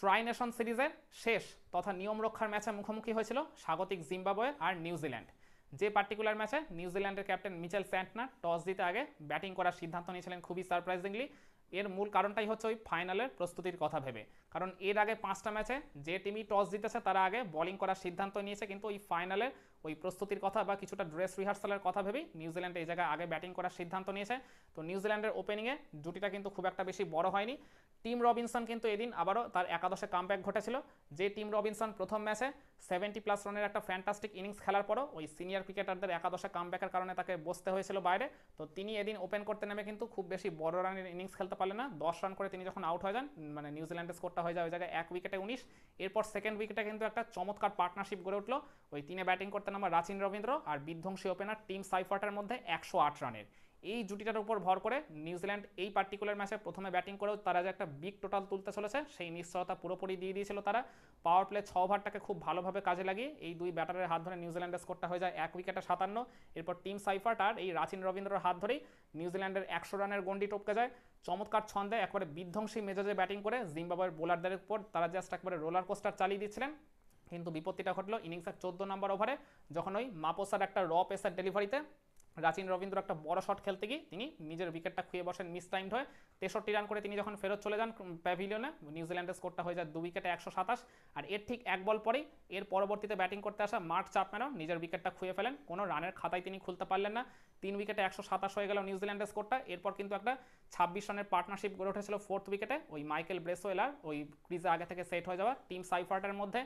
Try nation সিরিজের শেষ তথা নিয়ম রক্ষার ম্যাচে মুখোমুখি হয়েছিল স্বাগতিক জিম্বাবুয়ে আর নিউজিল্যান্ড। যে পার্টিকুলার ম্যাচে নিউজিল্যান্ডের ক্যাপ্টেন মিচেল স্যান্টনার টস জিতে আগে ব্যাটিং করার সিদ্ধান্ত নিয়েছিলেন খুবই সারপ্রাইজিংলি। এর মূল কারণটাই হচ্ছে ওই ফাইনালের প্রস্তুতির কথা ভেবে, কারণ এর আগে 5টা ম্যাচে যে টিমই টস জিতেছে তারা আগে বোলিং করার সিদ্ধান্ত নিয়েছে, কিন্তু ওই ফাইনালের ওই প্রস্তুতির কথা বা কিছুটা ড্রেস রিহার্সালের কথা ভেবেই নিউজিল্যান্ড এই জায়গায় আগে ব্যাটিং করার সিদ্ধান্ত নিয়েছে। তো নিউজিল্যান্ডের ওপেনিংয়ে জুটিটা কিন্তু খুব একটা বেশি বড় হয়নি। টিম রবিনসন কিন্তু এদিন আবারও তার একাদশে কামব্যাক ঘটেছিল। যে টিম রবিনসন প্রথম ম্যাচে 70+ রানের একটা ফ্যান্টাস্টিক ইনিংস খেলার পরও ওই সিনিয়র ক্রিকেটারদের একাদশে কামব্যাকের কারণে তাকে বসতে হয়েছিল বাইরে, তো তিনি এদিন ওপেন করতে নেমে কিন্তু খুব বেশি বড় রানের ইনিংস খেলতে পারলেন না। 10 রান করে তিনি যখন আউট হয়ে যান, মানে নিউজিল্যান্ডের স্কোরটা হয়ে যায় ওই জায়গায় 1 উইকেটে 19। এরপর সেকেন্ড উইকেটে কিন্তু একটা চমৎকার পার্টনারশিপ গড়ে উঠলো ওই তিনে ব্যাটিং করতে নামা রাচিন রবীন্দ্র আর বিধ্বংসী ওপেনার টিম সাইফার্টের মধ্যে 108 রানের। এই জুটিটার উপর ভর করে নিউজিল্যান্ড এই পার্টিকুলার ম্যাচে প্রথমে ব্যাটিং করেও তারা যে একটা বিগ টোটাল তুলতে চলেছে সেই নিশ্চয়তা পুরোপুরি দিয়ে দিয়েছিল তারা। পাওয়ার প্লে 6 ওভারটাকে খুব ভালোভাবে কাজে লাগিয়ে এই দুই ব্যাটারের হাত ধরে নিউজিল্যান্ডের স্কোরটা হয়ে যায় 1 উইকেটে 57। এরপর টিম সাইফার্ট আর এই রাচিন রবীন্দ্রর হাত ধরেই নিউজিল্যান্ডের 100 রানের গন্ডি টপকে যায়। চমৎকার ছন্দে একবারে বিধ্বংসী মেজাজে ব্যাটিং করে জিম্বাবুয়ের বোলারদের উপর তারা জাস্ট একবারে রোলার কোস্টার চালিয়ে দিচ্ছিলেন। কিন্তু বিপত্তিটা ঘটলো ইনিংসের 14 নম্বর ওভারে, যখন ওই মাপোসার একটা র পেসার ডেলিভারিতে রাচিন রবীন্দ্র একটা বড় শট খেলতে গিয়ে তিনি নিজের উইকেটটা খুঁয়ে বসেন মিস টাইমড হয়ে। 63 রান করে তিনি যখন ফেরত চলে যান প্যাভিলিয়নে, নিউজিল্যান্ডের স্কোরটা হয়ে যায় 2 উইকেটে 127। আর এর ঠিক এক বল পরেই এর পরবর্তীতে ব্যাটিং করতে আসা মার্ক চ্যাপম্যানও নিজের উইকেটটা খুঁয়ে ফেলেন, কোনো রানের খাতায় তিনি খুলতে পারলেন না। 3 উইকেটে 127 হয়ে গেল নিউজিল্যান্ডের স্কোরটা। এরপর কিন্তু একটা 26 রানের পার্টনারশিপ গড়ে উঠেছিল 4th উইকেটে ওই মাইকেল ব্রেসওয়েল আর ওই ক্রিজে আগে থেকে সেট হয়ে যাওয়া টিম সাইফার্টের মধ্যে।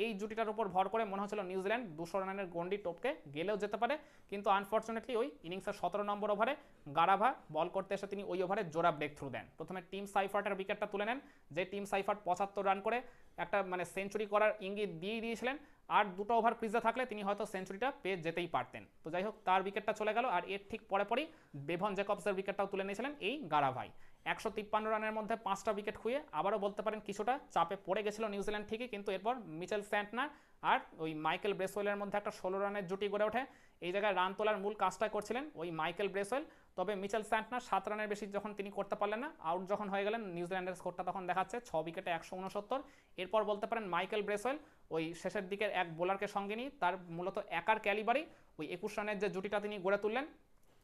এই জুটিটার উপর ভর করে মনে হচ্ছিল নিউজিল্যান্ড 200 রানের গন্ডি টপকে গেলেও যেতে পারে, কিন্তু আনফর্চুনেটলি ওই ইনিংসের 17 নম্বর ওভারে গারাভা বল করতে এসে তিনি ওই ওভারে জোড়া ব্রেক থ্রু দেন। প্রথমে টিম সাইফার্টের উইকেটটা তুলে নেন, যে টিম সাইফার্ট 75 রান করে একটা মানে সেঞ্চুরি করার ইঙ্গিত দিয়ে দিয়েছিলেন, আর 2টো ওভার ক্রিজে থাকলে তিনি হয়তো সেঞ্চুরিটা পেয়ে যেতেই পারতেন। তো যাই হোক, তার উইকেটটা চলে গেল। আর এর ঠিক পরেই বেভন জ্যাকবসের উইকেটটাও তুলে নিয়েছিলেন এই গারাভাই। 153 রানের মধ্যে 5টা উইকেট খুঁয়ে আবারও বলতে পারেন কিছুটা চাপে পড়ে গেছিল নিউজিল্যান্ড ঠিকই, কিন্তু এরপর মিচেল স্যান্টনার আর ওই মাইকেল ব্রেসওয়েলের মধ্যে একটা 16 রানের জুটি গড়ে ওঠে। এই জায়গায় রান তোলার মূল কাজটা করছিলেন ওই মাইকেল ব্রেসওয়েল, তবে মিচেল স্যান্টনার 7 রানের বেশি যখন তিনি করতে পারলেন না, আউট যখন হয়ে গেলেন, নিউজিল্যান্ডের স্কোরটা তখন দেখাচ্ছে 6 উইকেটে 169। এরপর বলতে পারেন মাইকেল ব্রেসওয়েল ওই শেষের দিকের এক বোলারকে সঙ্গে নিয়ে তার মূলত একার ক্যালিবারই ওই 21 রানের যে জুটিটা তিনি গড়ে তুললেন।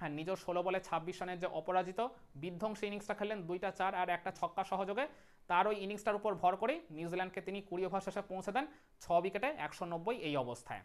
আর নিজের 16 বলে 26 রানের যে অপরাজিত বিধ্বংসী ইনিংসটা খেললেন, 2টা 4 আর একটা ছক্কা সহযোগে, তার ওই ইনিংসটার উপর ভর করে নিউজিল্যান্ডকে তিনি 20 ওভার শেষে পৌঁছে দেন 6 উইকেটে 190 এই অবস্থায়।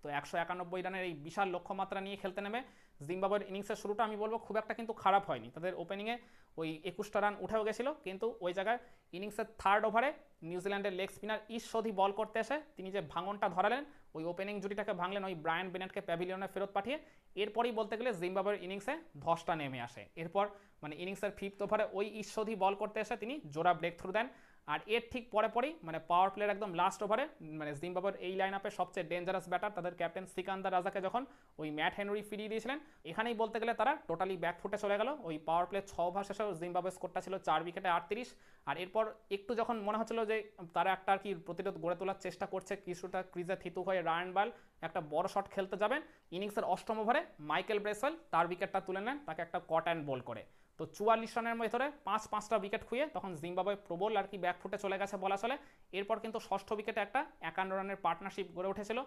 তো 191 রানের এই বিশাল লক্ষ্যমাত্রা নিয়ে খেলতে নেমে জিম্বাবুয়ের ইনিংসের শুরুটা আমি বলবো খুব একটা কিন্তু খারাপ হয়নি। তাদের ওপেনিংয়ে ওই 21টা রান উঠেও গেছিলো, কিন্তু ওই জায়গায় ইনিংসের 3rd ওভারে নিউজিল্যান্ডের লেগ স্পিনার ঈশ্বধি বল করতে এসে তিনি যে ভাঙনটা ধরালেন, ওই ওপেনিং জুটিটাকে ভাঙলেন ওই ব্রায়ান বেনেটকে প্যাভিলিয়নে ফেরত পাঠিয়ে। এরপরই বলতে গেলে জিম্বাবুয়ের ইনিংসে ধসটা নেমে আসে। এরপর মানে ইনিংসের 5th ওভারে ওই ঈশ্বধি বল করতে এসে তিনি জোড়া ব্রেক থ্রু দেন। আর এর ঠিক পরেই মানে পাওয়ার প্লের একদম লাস্ট ওভারে মানে জিম্বাবুয়ের এই লাইন আপে সবচেয়ে ডেঞ্জারাস ব্যাটার তাদের ক্যাপ্টেন সিকান্দার রাজাকে যখন ওই ম্যাট হেনরি ফিরিয়ে দিয়েছিলেন, এখানেই বলতে গেলে তারা টোটালি ব্যাকফুটে চলে গেল। ওই পাওয়ার প্লে 6 ওভার শেষেও জিম্বাবুয়ের স্কোরটা ছিল 4 উইকেটে 38। আর এরপর একটু যখন মনে হচ্ছিল যে তারা একটা আর কি প্রতিরোধ গড়ে তোলার চেষ্টা করছে, কিছুটা ক্রিজে থিতু হয়ে রায়ান বাল একটা বড় শট খেলতে যাবেন, ইনিংসের 8ম ওভারে মাইকেল ব্রেসওয়েল তার উইকেটটা তুলে নেন তাকে একটা কট অ্যান্ড বল করে। তো 44 রানের ভেতরে 5টা উইকেট খুঁয়ে তখন জিম্বাবুয়ে প্রবল আর কি ব্যাকফুটে চলে গেছে বলা চলে। এরপর কিন্তু 6ষ্ঠ উইকেটে একটা 51 রানের পার্টনারশিপ গড়ে উঠেছিল।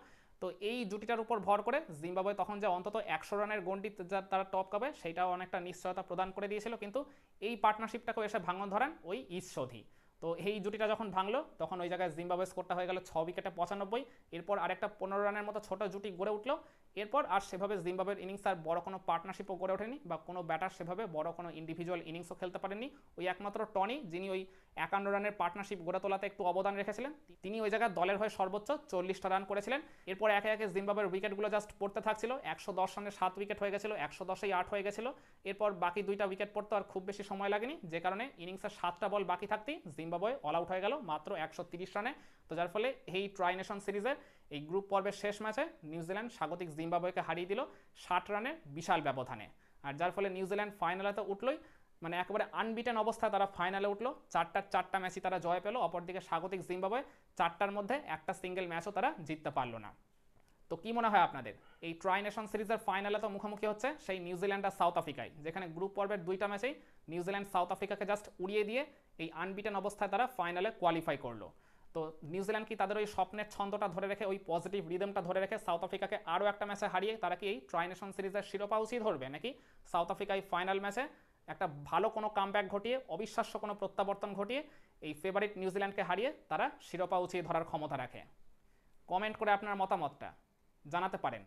তো এই জুটিটার উপর ভর করে জিম্বাবুয়ে তখন যে অন্তত 100 রানের গন্ডি তারা টপকাবে সেটাও অনেকটা নিশ্চয়তা প্রদান করে দিয়েছিল, কিন্তু এই পার্টনারশিপটাকেও এসে ভাঙন ধরান ওই ঈশ্বধি। তো এই জুটিটা যখন ভাঙলো তখন ওই জায়গায় জিম্বাবুয়ে স্কোরটা হয়ে গেল 6 উইকেটে 95। এরপর আরেকটা 15 রানের মতো ছোট জুটি গড়ে উঠলো। এরপর আর সেভাবে জিম্বাবুয়ের ইনিংস আর বড় কোনো পার্টনারশিপও গড়ে ওঠেনি, বা কোনো ব্যাটার সেভাবে বড় কোনো ইন্ডিভিজুয়াল ইনিংসও খেলতে পারেননি। ওই একমাত্র টনি, যিনি ওই 51 রানের পার্টনারশিপ গড়ে তোলাতে একটু অবদান রেখেছিলেন, তিনি ওই জায়গায় দলের হয়ে সর্বোচ্চ 40টা রান করেছিলেন। এরপর একে একে জিম্বাবুয়ের উইকেটগুলো জাস্ট পড়তে থাকছিল। 110 রানে 7 উইকেট হয়ে গেছিলো, 110-এই 8 হয়ে গেছিলো। এরপর বাকি 2টা উইকেট পড়তে আর খুব বেশি সময় লাগেনি, যে কারণে ইনিংসের 7টা বল বাকি থাকতেই জিম্বাবুয়ে অল আউট হয়ে গেল মাত্র 130 রানে। তো যার ফলে এই ট্রাই নেশন সিরিজের এই গ্রুপ পর্বের শেষ ম্যাচে নিউজিল্যান্ড স্বাগতিক জিম্বাবুয়েকে হারিয়ে দিল 60 রানের বিশাল ব্যবধানে। আর যার ফলে নিউজিল্যান্ড ফাইনালে তো উঠলই, মানে একেবারে আনবিটেন অবস্থায় তারা ফাইনালে উঠলো। 4টা ম্যাচই তারা জয় পেল। অপরদিকে স্বাগতিক জিম্বাবুয়ে 4টার মধ্যে একটা সিঙ্গেল ম্যাচও তারা জিততে পারলো না। তো কি মনে হয় আপনাদের, এই ট্রাই নেশন সিরিজের ফাইনালে তো মুখোমুখি হচ্ছে সেই নিউজিল্যান্ড আর সাউথ আফ্রিকায়, যেখানে গ্রুপ পর্বের 2টা ম্যাচেই নিউজিল্যান্ড সাউথ আফ্রিকাকে জাস্ট উড়িয়ে দিয়ে এই আনবিটেন অবস্থায় তারা ফাইনালে কোয়ালিফাই করলো। তো নিউজিল্যান্ড কি তাদের ওই স্বপ্নের ছন্দটা ধরে রেখে, ওই পজিটিভ রিদমটা ধরে রেখে সাউথ আফ্রিকাকে আরও একটা ম্যাচে হারিয়ে তারা কি এই ট্রাই নেশন সিরিজের শিরোপা উচিত ধরবে, নাকি সাউথ আফ্রিকা এই ফাইনাল ম্যাচে একটা ভালো কোনো কামব্যাক ঘটিয়ে, অবিশ্বাস্য কোনো প্রত্যাবর্তন ঘটিয়ে এই ফেভারিট নিউজিল্যান্ডকে হারিয়ে তারা শিরোপা উচিত ধরার ক্ষমতা রাখে? কমেন্ট করে আপনার মতামতটা জানাতে পারেন।